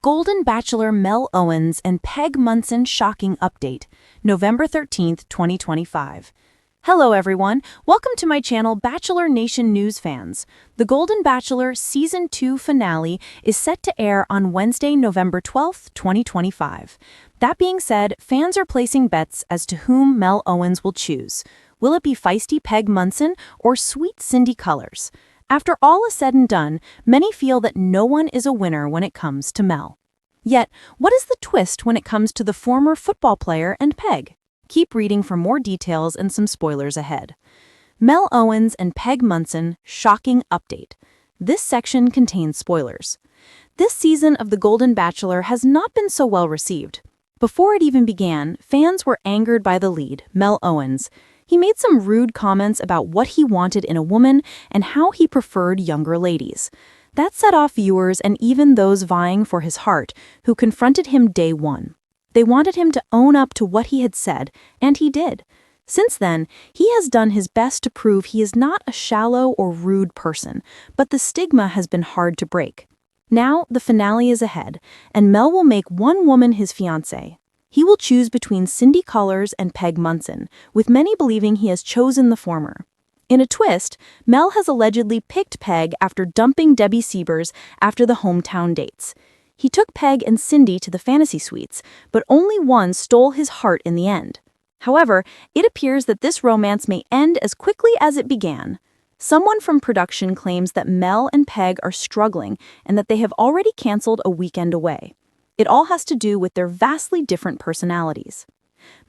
Golden Bachelor Mel Owens and Peg Munson shocking update, November 13th, 2025. Hello everyone, welcome to my channel Bachelor Nation News fans. The Golden Bachelor Season 2 finale is set to air on Wednesday, November 12th, 2025. That being said, fans are placing bets as to whom Mel Owens will choose. Will it be feisty Peg Munson or sweet Cindy Colors? After all is said and done, many feel that no one is a winner when it comes to Mel. Yet, what is the twist when it comes to the former football player and Peg? Keep reading for more details and some spoilers ahead. Mel Owens and Peg Munson shocking update. This section contains spoilers. This season of The Golden Bachelor has not been so well received. Before it even began, fans were angered by the lead, Mel Owens. He made some rude comments about what he wanted in a woman and how he preferred younger ladies. That set off viewers and even those vying for his heart, who confronted him day one. They wanted him to own up to what he had said, and he did. Since then, he has done his best to prove he is not a shallow or rude person, but the stigma has been hard to break. Now, the finale is ahead, and Mel will make one woman his fiancée. He will choose between Cindy Colors and Peg Munson, with many believing he has chosen the former. In a twist, Mel has allegedly picked Peg after dumping Debbie Siebers after the hometown dates. He took Peg and Cindy to the fantasy suites, but only one stole his heart in the end. However, it appears that this romance may end as quickly as it began. Someone from production claims that Mel and Peg are struggling and that they have already canceled a weekend away. It all has to do with their vastly different personalities.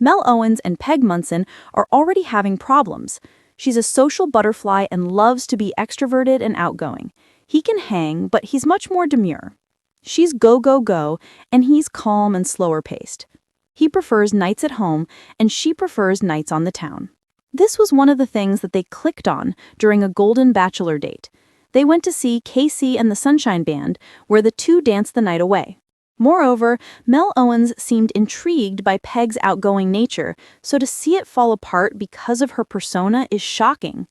Mel Owens and Peg Munson are already having problems. She's a social butterfly and loves to be extroverted and outgoing. He can hang, but he's much more demure. She's go, go, go, and he's calm and slower paced. He prefers nights at home, and she prefers nights on the town. This was one of the things that they clicked on during a Golden Bachelor date. They went to see KC and the Sunshine Band, where the two danced the night away. Moreover, Mel Owens seemed intrigued by Peg's outgoing nature, so to see it fall apart because of her persona is shocking.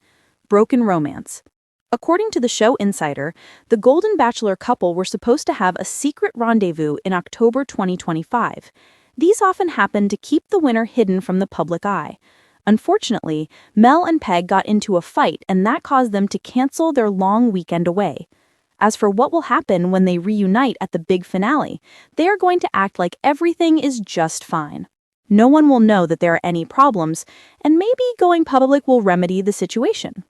Broken romance. According to the show Insider, the Golden Bachelor couple were supposed to have a secret rendezvous in October 2025. These often happen to keep the winner hidden from the public eye. Unfortunately, Mel and Peg got into a fight, and that caused them to cancel their long weekend away. As for what will happen when they reunite at the big finale, they are going to act like everything is just fine. No one will know that there are any problems, and maybe going public will remedy the situation.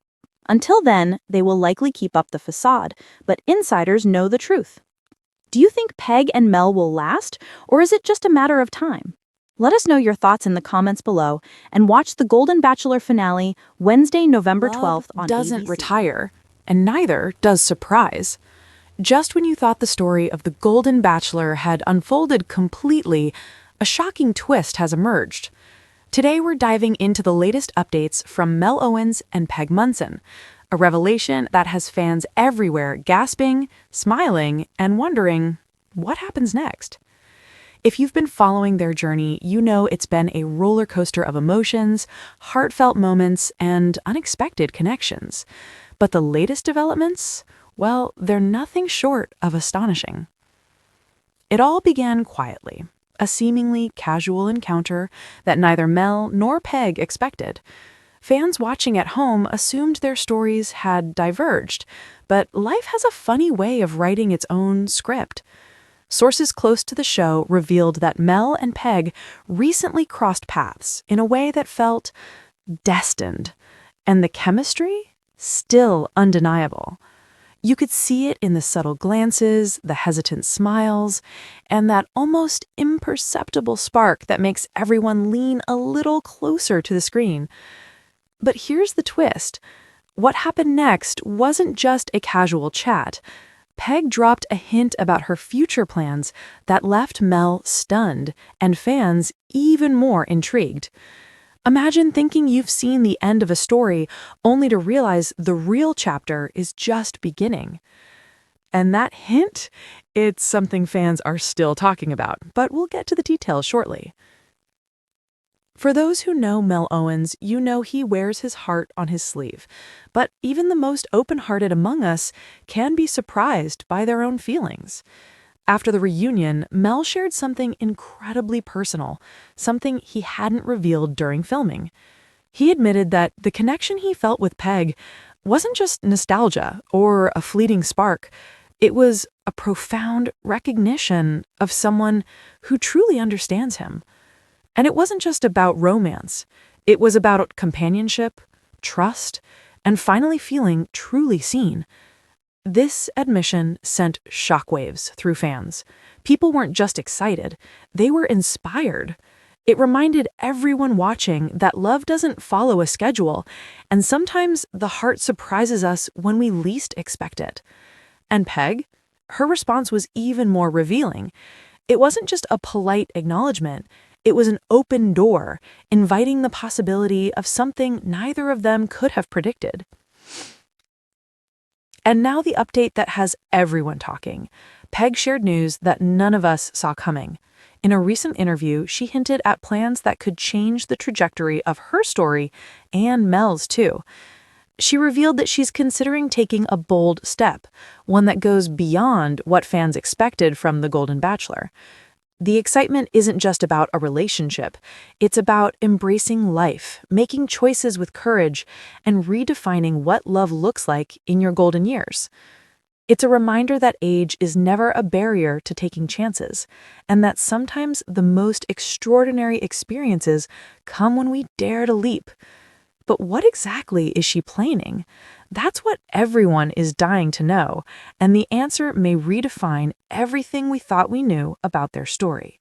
Until then, they will likely keep up the facade, but insiders know the truth. Do you think Peg and Mel will last, or is it just a matter of time? Let us know your thoughts in the comments below, and watch the Golden Bachelor finale Wednesday, November 12th on doesn't ABC. retire, and neither does surprise. Just when you thought the story of the Golden Bachelor had unfolded completely, a shocking twist has emerged. Today we're diving into the latest updates from Mel Owens and Peg Munson, a revelation that has fans everywhere gasping, smiling, and wondering, what happens next? If you've been following their journey, you know it's been a roller coaster of emotions, heartfelt moments, and unexpected connections. But the latest developments? Well, they're nothing short of astonishing. It all began quietly, a seemingly casual encounter that neither Mel nor Peg expected. Fans watching at home assumed their stories had diverged, but life has a funny way of writing its own script. Sources close to the show revealed that Mel and Peg recently crossed paths in a way that felt destined, and the chemistry? Still undeniable. You could see it in the subtle glances, the hesitant smiles, and that almost imperceptible spark that makes everyone lean a little closer to the screen. But here's the twist. What happened next wasn't just a casual chat. Peg dropped a hint about her future plans that left Mel stunned and fans even more intrigued. Imagine thinking you've seen the end of a story only to realize the real chapter is just beginning. And that hint? It's something fans are still talking about, but we'll get to the details shortly. For those who know Mel Owens, you know he wears his heart on his sleeve. But even the most open-hearted among us can be surprised by their own feelings. After the reunion, Mel shared something incredibly personal, something he hadn't revealed during filming. He admitted that the connection he felt with Peg wasn't just nostalgia or a fleeting spark. It was a profound recognition of someone who truly understands him. And it wasn't just about romance. It was about companionship, trust, and finally feeling truly seen. This admission sent shockwaves through fans. People weren't just excited, they were inspired. It reminded everyone watching that love doesn't follow a schedule, and sometimes the heart surprises us when we least expect it. And Peg? Her response was even more revealing. It wasn't just a polite acknowledgement, it was an open door, inviting the possibility of something neither of them could have predicted. And now the update that has everyone talking. Peg shared news that none of us saw coming. In a recent interview, she hinted at plans that could change the trajectory of her story and Mel's too. She revealed that she's considering taking a bold step, one that goes beyond what fans expected from The Golden Bachelor. The excitement isn't just about a relationship. It's about embracing life, making choices with courage, and redefining what love looks like in your golden years. It's a reminder that age is never a barrier to taking chances, and that sometimes the most extraordinary experiences come when we dare to leap. But what exactly is she planning? That's what everyone is dying to know, and the answer may redefine everything we thought we knew about their story.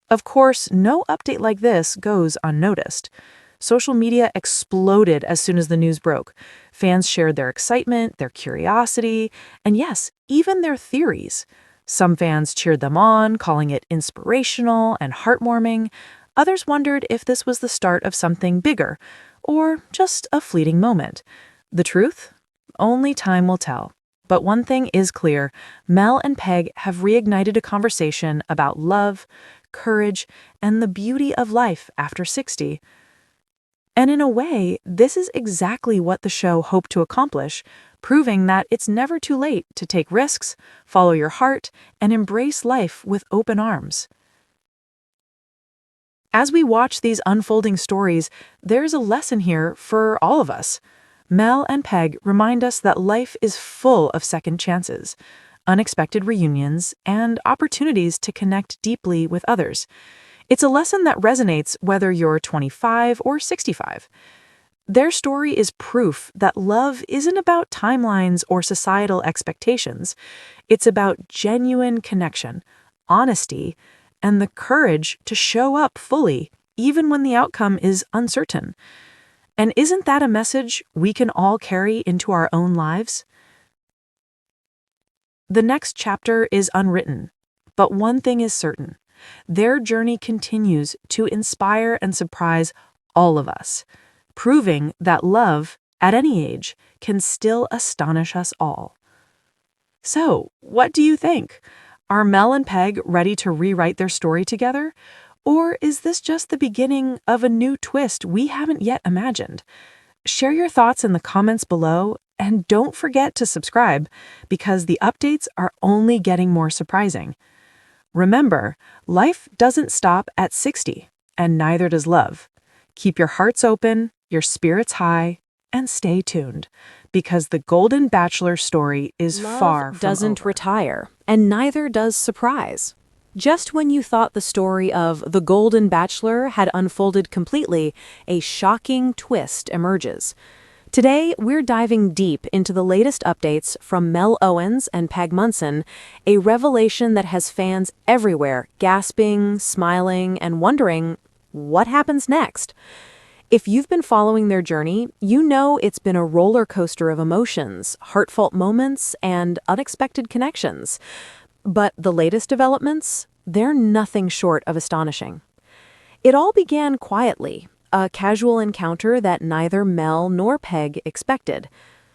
Of course, no update like this goes unnoticed. Social media exploded as soon as the news broke. Fans shared their excitement, their curiosity, and yes, even their theories. Some fans cheered them on, calling it inspirational and heartwarming. Others wondered if this was the start of something bigger, or just a fleeting moment. The truth? Only time will tell. But one thing is clear, Mel and Peg have reignited a conversation about love, courage, and the beauty of life after 60. And in a way, this is exactly what the show hoped to accomplish, proving that it's never too late to take risks, follow your heart, and embrace life with open arms. As we watch these unfolding stories, there's a lesson here for all of us. Mel and Peg remind us that life is full of second chances, unexpected reunions, and opportunities to connect deeply with others. It's a lesson that resonates whether you're 25 or 65. Their story is proof that love isn't about timelines or societal expectations. It's about genuine connection, honesty, and the courage to show up fully, even when the outcome is uncertain. And isn't that a message we can all carry into our own lives? The next chapter is unwritten, but one thing is certain. Their journey continues to inspire and surprise all of us, proving that love, at any age, can still astonish us all. So, what do you think? Are Mel and Peg ready to rewrite their story together? Or is this just the beginning of a new twist we haven't yet imagined? Share your thoughts in the comments below, and don't forget to subscribe, because the updates are only getting more surprising. Remember, life doesn't stop at 60, and neither does love. Keep your hearts open, your spirits high, and stay tuned, because the Golden Bachelor story is far from doesn't over. retire, and neither does surprise. Just when you thought the story of The Golden Bachelor had unfolded completely, a shocking twist emerges. Today, we're diving deep into the latest updates from Mel Owens and Peg Munson, a revelation that has fans everywhere gasping, smiling, and wondering, what happens next? If you've been following their journey, you know it's been a roller coaster of emotions, heartfelt moments, and unexpected connections. But the latest developments, they're nothing short of astonishing. It all began quietly, a casual encounter that neither Mel nor Peg expected.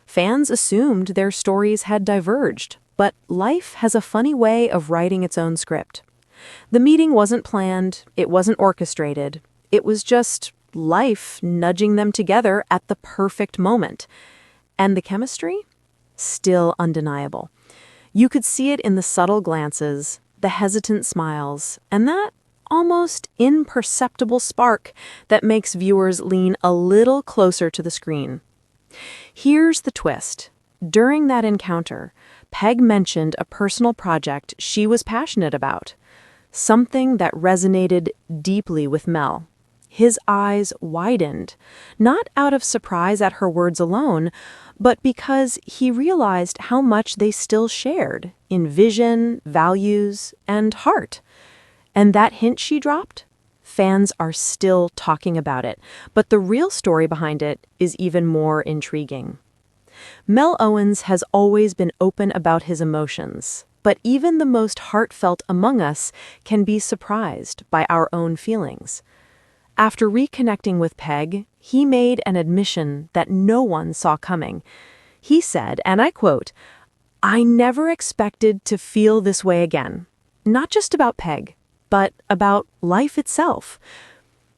Fans assumed their stories had diverged, but life has a funny way of writing its own script. The meeting wasn't planned, it wasn't orchestrated, it was just life nudging them together at the perfect moment. And the chemistry? Still undeniable. You could see it in the subtle glances, the hesitant smiles, and that almost imperceptible spark that makes viewers lean a little closer to the screen. Here's the twist. During that encounter, Peg mentioned a personal project she was passionate about, something that resonated deeply with Mel. His eyes widened, not out of surprise at her words alone, but because he realized how much they still shared in vision, values, and heart. And that hint she dropped? Fans are still talking about it, but the real story behind it is even more intriguing. Mel Owens has always been open about his emotions, but even the most heartfelt among us can be surprised by our own feelings. After reconnecting with Peg, he made an admission that no one saw coming. He said, and I quote, "I never expected to feel this way again. Not just about Peg, but about life itself."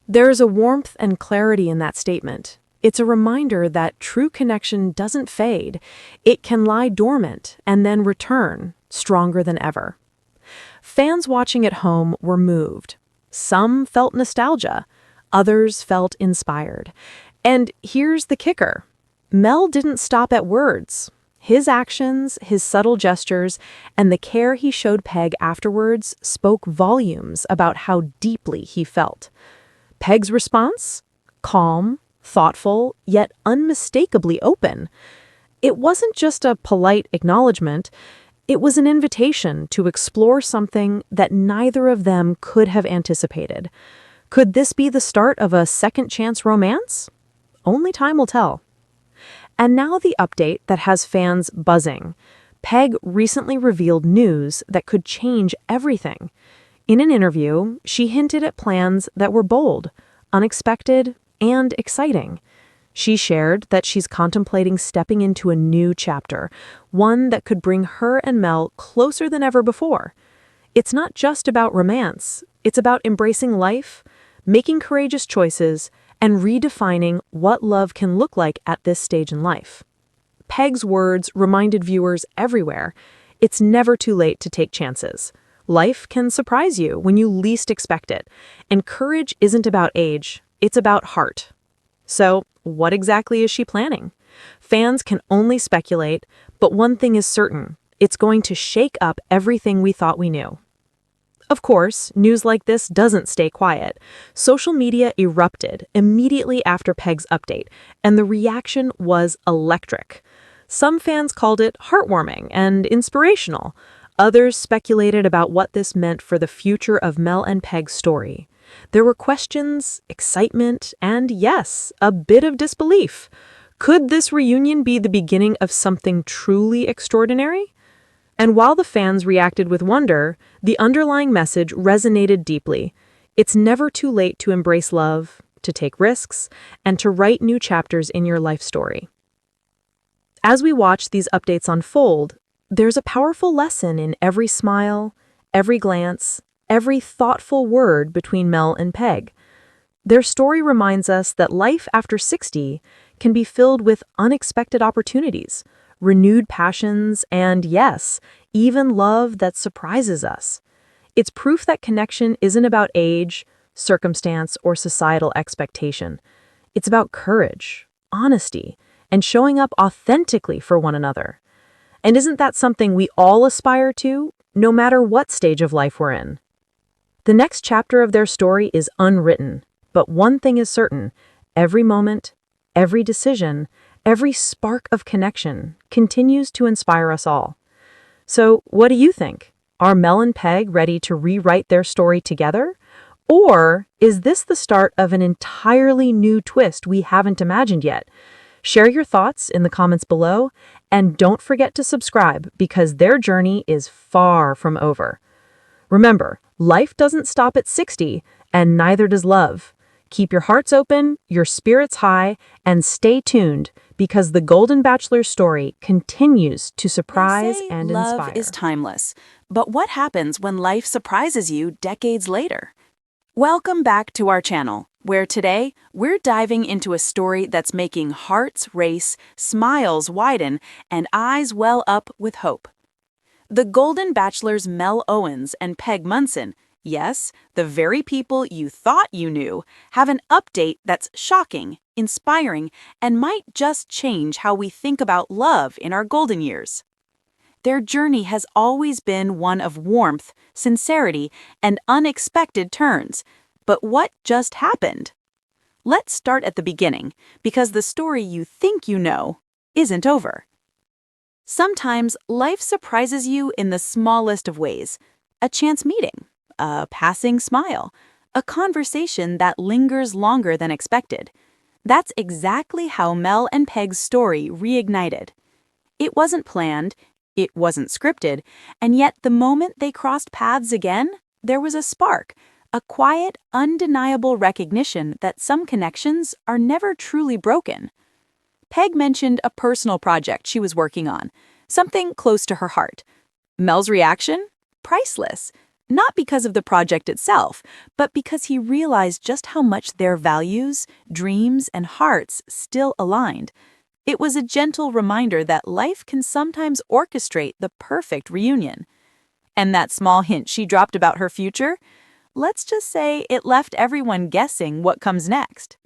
There is a warmth and clarity in that statement. It's a reminder that true connection doesn't fade. It can lie dormant and then return, stronger than ever. Fans watching at home were moved. Some felt nostalgia. Others felt inspired. And here's the kicker. Mel didn't stop at words. His actions, his subtle gestures, and the care he showed Peg afterwards spoke volumes about how deeply he felt. Peg's response? Calm, thoughtful, yet unmistakably open. It wasn't just a polite acknowledgement. It was an invitation to explore something that neither of them could have anticipated. Could this be the start of a second-chance romance? Only time will tell. And now the update that has fans buzzing. Peg recently revealed news that could change everything. In an interview, she hinted at plans that were bold, unexpected, and exciting. She shared that she's contemplating stepping into a new chapter, one that could bring her and Mel closer than ever before. It's not just about romance. It's about embracing life, making courageous choices, and redefining what love can look like at this stage in life. Peg's words reminded viewers everywhere, it's never too late to take chances. Life can surprise you when you least expect it, and courage isn't about age, it's about heart. So, what exactly is she planning? Fans can only speculate, but one thing is certain, it's going to shake up everything we thought we knew. Of course, news like this doesn't stay quiet. Social media erupted immediately after Peg's update, and the reaction was electric. Some fans called it heartwarming and inspirational. Others speculated about what this meant for the future of Mel and Peg's story. There were questions, excitement, and yes, a bit of disbelief. Could this reunion be the beginning of something truly extraordinary? And while the fans reacted with wonder, the underlying message resonated deeply. It's never too late to embrace love, to take risks, and to write new chapters in your life story. As we watch these updates unfold, there's a powerful lesson in every smile, every glance, every thoughtful word between Mel and Peg. Their story reminds us that life after 60 can be filled with unexpected opportunities, renewed passions, and yes, even love that surprises us. It's proof that connection isn't about age, circumstance, or societal expectation. It's about courage, honesty, and showing up authentically for one another. And isn't that something we all aspire to, no matter what stage of life we're in? The next chapter of their story is unwritten, but one thing is certain: every moment, every decision, every spark of connection continues to inspire us all. So, what do you think? Are Mel and Peg ready to rewrite their story together? Or is this the start of an entirely new twist we haven't imagined yet? Share your thoughts in the comments below, and don't forget to subscribe because their journey is far from over. Remember, life doesn't stop at 60, and neither does love. Keep your hearts open, your spirits high, and stay tuned because the Golden Bachelor story continues to surprise and inspire. Love is timeless, but what happens when life surprises you decades later? Welcome back to our channel, where today we're diving into a story that's making hearts race, smiles widen, and eyes well up with hope. The Golden Bachelor's Mel Owens and Peg Munson, yes, the very people you thought you knew, have an update that's shocking, inspiring, and might just change how we think about love in our golden years. Their journey has always been one of warmth, sincerity, and unexpected turns. But what just happened? Let's start at the beginning, because the story you think you know isn't over. Sometimes life surprises you in the smallest of ways. A chance meeting, a passing smile, a conversation that lingers longer than expected. That's exactly how Mel and Peg's story reignited. It wasn't planned, it wasn't scripted, and yet the moment they crossed paths again, there was a spark, a quiet, undeniable recognition that some connections are never truly broken. Peg mentioned a personal project she was working on, something close to her heart. Mel's reaction? Priceless. Not because of the project itself, but because he realized just how much their values, dreams, and hearts still aligned. It was a gentle reminder that life can sometimes orchestrate the perfect reunion. And that small hint she dropped about her future? Let's just say it left everyone guessing what comes next.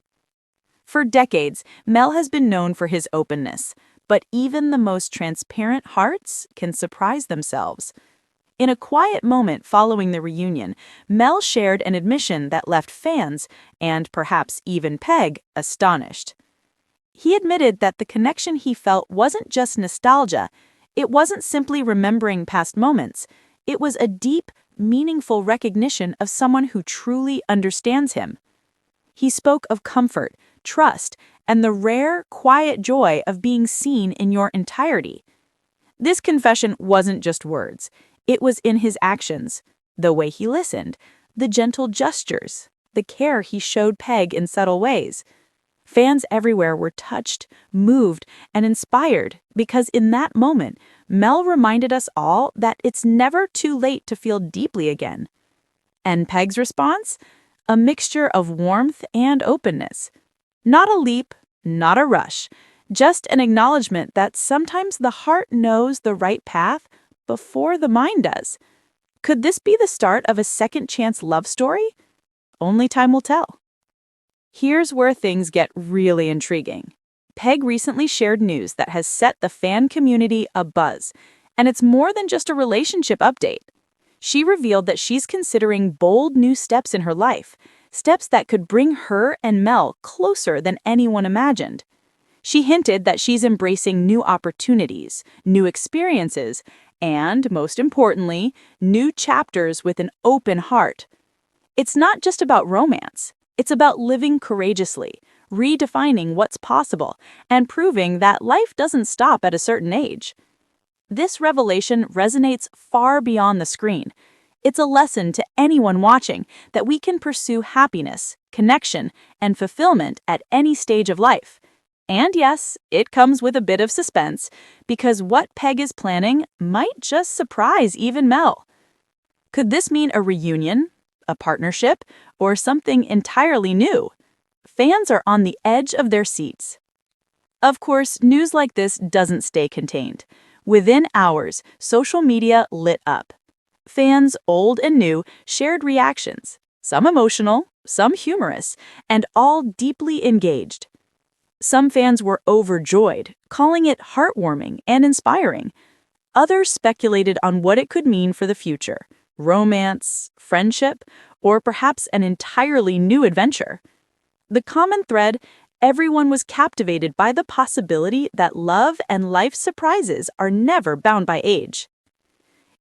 For decades, Mel has been known for his openness, but even the most transparent hearts can surprise themselves. In a quiet moment following the reunion, Mel shared an admission that left fans, and perhaps even Peg, astonished. He admitted that the connection he felt wasn't just nostalgia, it wasn't simply remembering past moments, it was a deep, meaningful recognition of someone who truly understands him. He spoke of comfort, trust, and the rare, quiet joy of being seen in your entirety. This confession wasn't just words. It was in his actions, the way he listened, the gentle gestures, the care he showed Peg in subtle ways. Fans everywhere were touched, moved, and inspired because in that moment, Mel reminded us all that it's never too late to feel deeply again. And Peg's response? A mixture of warmth and openness. Not a leap, not a rush, just an acknowledgement that sometimes the heart knows the right path before the mind does. Could this be the start of a second-chance love story? Only time will tell. Here's where things get really intriguing. Peg recently shared news that has set the fan community abuzz, and it's more than just a relationship update. She revealed that she's considering bold new steps in her life, steps that could bring her and Mel closer than anyone imagined. She hinted that she's embracing new opportunities, new experiences, and, most importantly, new chapters with an open heart. It's not just about romance. It's about living courageously, redefining what's possible, and proving that life doesn't stop at a certain age. This revelation resonates far beyond the screen. It's a lesson to anyone watching that we can pursue happiness, connection, and fulfillment at any stage of life. And yes, it comes with a bit of suspense, because what Peg is planning might just surprise even Mel. Could this mean a reunion, a partnership, or something entirely new? Fans are on the edge of their seats. Of course, news like this doesn't stay contained. Within hours, social media lit up. Fans, old and new, shared reactions, some emotional, some humorous, and all deeply engaged. Some fans were overjoyed, calling it heartwarming and inspiring. Others speculated on what it could mean for the future: romance, friendship, or perhaps an entirely new adventure. The common thread: everyone was captivated by the possibility that love and life's surprises are never bound by age.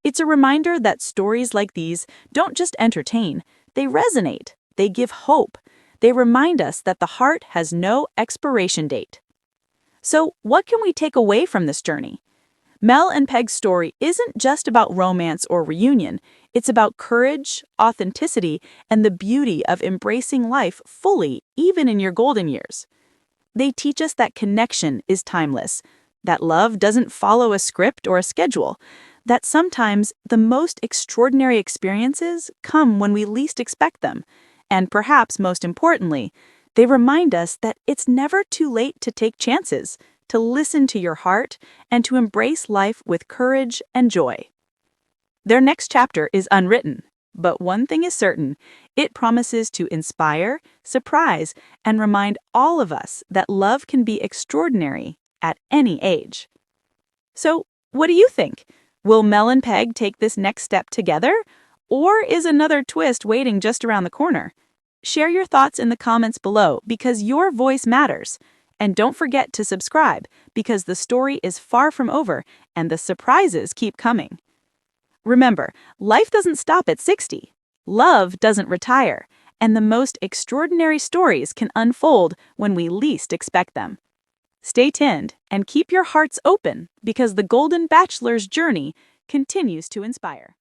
It's a reminder that stories like these don't just entertain, they resonate, they give hope. They remind us that the heart has no expiration date. So, what can we take away from this journey? Mel and Peg's story isn't just about romance or reunion. It's about courage, authenticity, and the beauty of embracing life fully, even in your golden years. They teach us that connection is timeless, that love doesn't follow a script or a schedule, that sometimes the most extraordinary experiences come when we least expect them. And perhaps most importantly, they remind us that it's never too late to take chances, to listen to your heart, and to embrace life with courage and joy. Their next chapter is unwritten, but one thing is certain: it promises to inspire, surprise, and remind all of us that love can be extraordinary at any age. So, what do you think? Will Mel and Peg take this next step together? Or is another twist waiting just around the corner? Share your thoughts in the comments below because your voice matters. And don't forget to subscribe because the story is far from over and the surprises keep coming. Remember, life doesn't stop at 60. Love doesn't retire. And the most extraordinary stories can unfold when we least expect them. Stay tuned and keep your hearts open because the Golden Bachelor's journey continues to inspire.